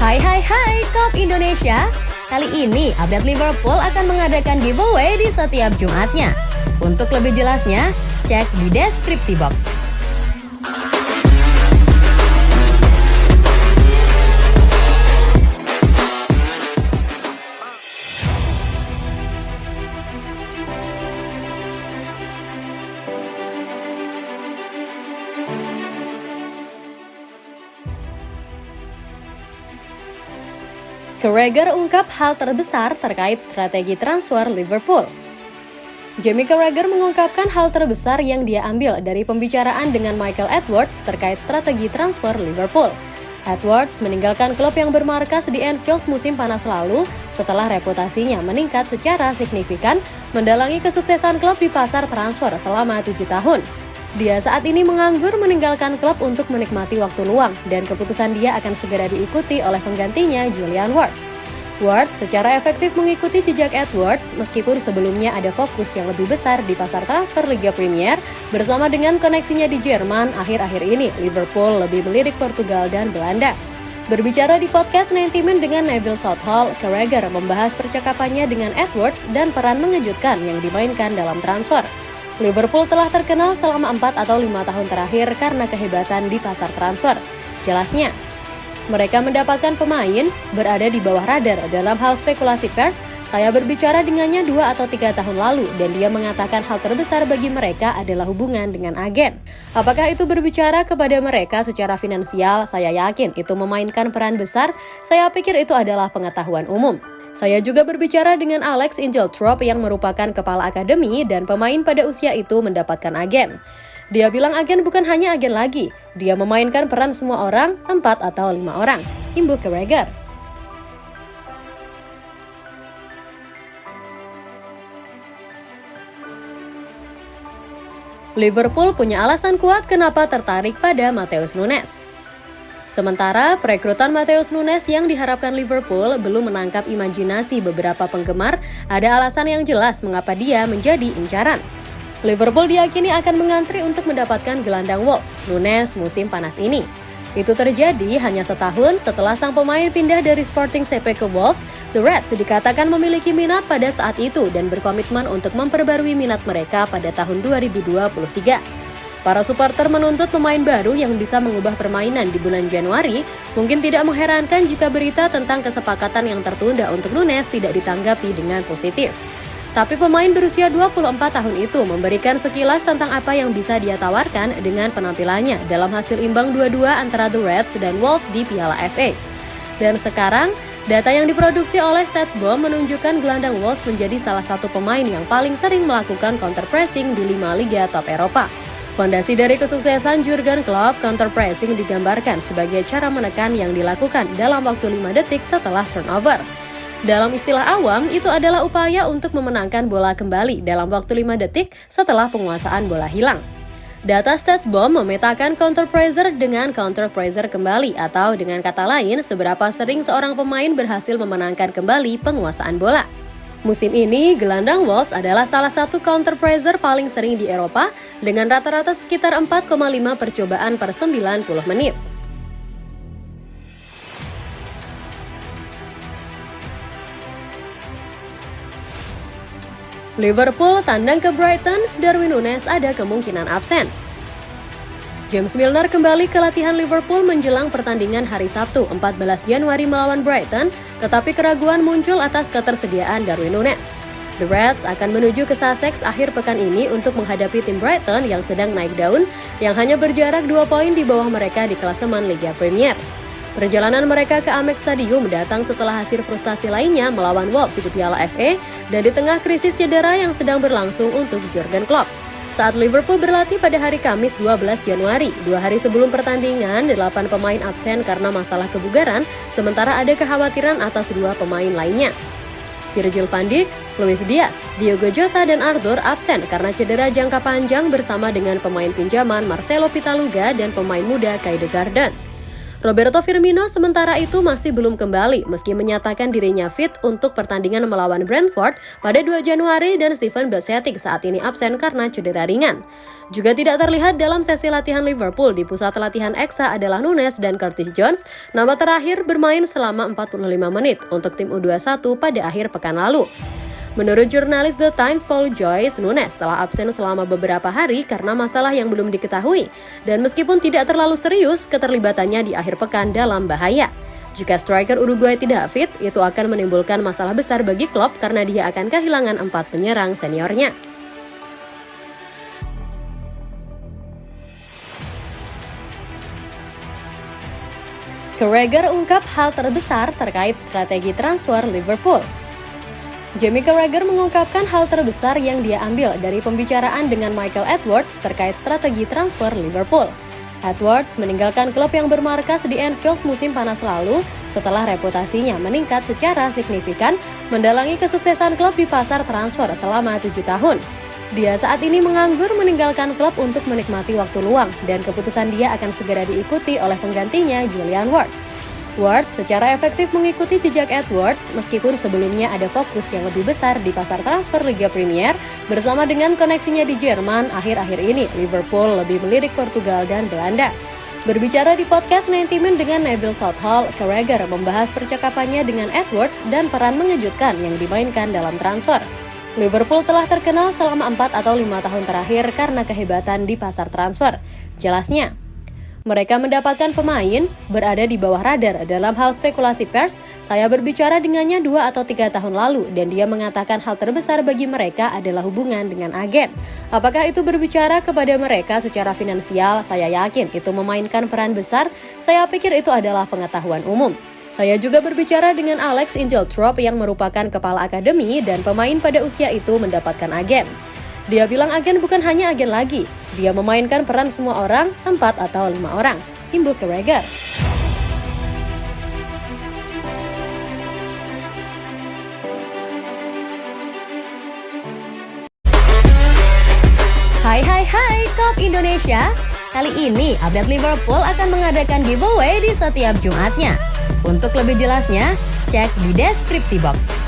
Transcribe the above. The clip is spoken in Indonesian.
Hai Klub Indonesia. Kali ini update Liverpool akan mengadakan giveaway di setiap Jumatnya. Untuk lebih jelasnya, cek di deskripsi box. Carragher ungkap hal terbesar terkait strategi transfer Liverpool. Jamie Carragher mengungkapkan hal terbesar yang dia ambil dari pembicaraan dengan Michael Edwards terkait strategi transfer Liverpool. Edwards meninggalkan klub yang bermarkas di Anfield musim panas lalu setelah reputasinya meningkat secara signifikan mendalangi kesuksesan klub di pasar transfer selama 7 tahun. Dia saat ini menganggur meninggalkan klub untuk menikmati waktu luang dan keputusan dia akan segera diikuti oleh penggantinya Julian Ward. Ward secara efektif mengikuti jejak Edwards meskipun sebelumnya ada fokus yang lebih besar di pasar transfer Liga Premier bersama dengan koneksinya di Jerman. Akhir-akhir ini Liverpool lebih melirik Portugal dan Belanda. Berbicara di podcast 90 Min dengan Neville Southall, Carragher membahas percakapannya dengan Edwards dan peran mengejutkan yang dimainkan dalam transfer. Liverpool telah terkenal selama 4 atau 5 tahun terakhir karena kehebatan di pasar transfer. Jelasnya, mereka mendapatkan pemain berada di bawah radar dalam hal spekulasi pers. Saya berbicara dengannya 2 atau 3 tahun lalu dan dia mengatakan hal terbesar bagi mereka adalah hubungan dengan agen. Apakah itu berbicara kepada mereka secara finansial? Saya yakin itu memainkan peran besar. Saya pikir itu adalah pengetahuan umum. Saya juga berbicara dengan Alex Ingeltrop yang merupakan kepala akademi dan pemain pada usia itu mendapatkan agen. Dia bilang agen bukan hanya agen lagi, dia memainkan peran semua orang, 4 atau 5 orang. Imbu Carragher. Liverpool punya alasan kuat kenapa tertarik pada Matheus Nunes. Sementara perekrutan Matheus Nunes yang diharapkan Liverpool belum menangkap imajinasi beberapa penggemar, ada alasan yang jelas mengapa dia menjadi incaran. Liverpool diyakini akan mengantri untuk mendapatkan gelandang Wolves, Nunes musim panas ini. Itu terjadi hanya setahun setelah sang pemain pindah dari Sporting CP ke Wolves. The Reds dikatakan memiliki minat pada saat itu dan berkomitmen untuk memperbarui minat mereka pada tahun 2023. Para supporter menuntut pemain baru yang bisa mengubah permainan di bulan Januari. Mungkin tidak mengherankan jika berita tentang kesepakatan yang tertunda untuk Nunes tidak ditanggapi dengan positif. Tapi pemain berusia 24 tahun itu memberikan sekilas tentang apa yang bisa dia tawarkan dengan penampilannya dalam hasil imbang 2-2 antara The Reds dan Wolves di Piala FA. Dan sekarang, data yang diproduksi oleh StatsBomb menunjukkan gelandang Wolves menjadi salah satu pemain yang paling sering melakukan counter pressing di 5 liga top Eropa. Fondasi dari kesuksesan Jurgen Klopp, counter pressing digambarkan sebagai cara menekan yang dilakukan dalam waktu 5 detik setelah turnover. Dalam istilah awam, itu adalah upaya untuk memenangkan bola kembali dalam waktu 5 detik setelah penguasaan bola hilang. Data StatsBomb memetakan counter pressure dengan counter pressure kembali, atau dengan kata lain, seberapa sering seorang pemain berhasil memenangkan kembali penguasaan bola. Musim ini, gelandang Wolves adalah salah satu counter pressure paling sering di Eropa dengan rata-rata sekitar 4,5 percobaan per 90 menit. Liverpool tandang ke Brighton, Darwin Núñez ada kemungkinan absen. James Milner kembali ke latihan Liverpool menjelang pertandingan hari Sabtu 14 Januari melawan Brighton, tetapi keraguan muncul atas ketersediaan Darwin Núñez. The Reds akan menuju ke Sussex akhir pekan ini untuk menghadapi tim Brighton yang sedang naik daun, yang hanya berjarak 2 poin di bawah mereka di klasemen Liga Premier. Perjalanan mereka ke Amex Stadium datang setelah hasil frustasi lainnya melawan Wolves di Piala FA dan di tengah krisis cedera yang sedang berlangsung untuk Jurgen Klopp. Saat Liverpool berlatih pada hari Kamis 12 Januari, 2 hari sebelum pertandingan, 8 pemain absen karena masalah kebugaran, sementara ada kekhawatiran atas 2 pemain lainnya. Virgil van Dijk, Luis Diaz, Diogo Jota, dan Arthur absen karena cedera jangka panjang bersama dengan pemain pinjaman Marcelo Pitaluga dan pemain muda Kai de Garden. Roberto Firmino sementara itu masih belum kembali meski menyatakan dirinya fit untuk pertandingan melawan Brentford pada 2 Januari dan Steven Bajcetic saat ini absen karena cedera ringan. Juga tidak terlihat dalam sesi latihan Liverpool di pusat latihan EXA adalah Nunes dan Curtis Jones, nama terakhir bermain selama 45 menit untuk tim U21 pada akhir pekan lalu. Menurut jurnalis The Times Paul Joyce, Nunes telah absen selama beberapa hari karena masalah yang belum diketahui. Dan meskipun tidak terlalu serius, keterlibatannya di akhir pekan dalam bahaya. Jika striker Uruguay tidak fit, itu akan menimbulkan masalah besar bagi klub karena dia akan kehilangan 4 penyerang seniornya. Carragher ungkap hal terbesar terkait strategi transfer Liverpool. Jamie Carragher mengungkapkan hal terbesar yang dia ambil dari pembicaraan dengan Michael Edwards terkait strategi transfer Liverpool. Edwards meninggalkan klub yang bermarkas di Anfield musim panas lalu setelah reputasinya meningkat secara signifikan mendalangi kesuksesan klub di pasar transfer selama 7 tahun. Dia saat ini menganggur meninggalkan klub untuk menikmati waktu luang dan keputusan dia akan segera diikuti oleh penggantinya Julian Ward. Ward secara efektif mengikuti jejak Edwards meskipun sebelumnya ada fokus yang lebih besar di pasar transfer Liga Premier bersama dengan koneksinya di Jerman. Akhir-akhir ini Liverpool lebih melirik Portugal dan Belanda. Berbicara di podcast 90 Min dengan Neville Southall, Carragher membahas percakapannya dengan Edwards dan peran mengejutkan yang dimainkan dalam transfer. Liverpool telah terkenal selama 4 atau 5 tahun terakhir karena kehebatan di pasar transfer. Jelasnya, mereka mendapatkan pemain berada di bawah radar dalam hal spekulasi pers. Saya berbicara dengannya 2 atau 3 tahun lalu dan dia mengatakan hal terbesar bagi mereka adalah hubungan dengan agen. Apakah itu berbicara kepada mereka secara finansial? Saya yakin itu memainkan peran besar. Saya pikir itu adalah pengetahuan umum. Saya juga berbicara dengan Alex Ingeltrop yang merupakan kepala akademi dan pemain pada usia itu mendapatkan agen. Dia bilang agen bukan hanya agen lagi, dia memainkan peran semua orang, 4 atau 5 orang. Imbul Carragher. Hai Kop Indonesia. Kali ini update Liverpool akan mengadakan giveaway di setiap Jumatnya. Untuk lebih jelasnya, cek di deskripsi box.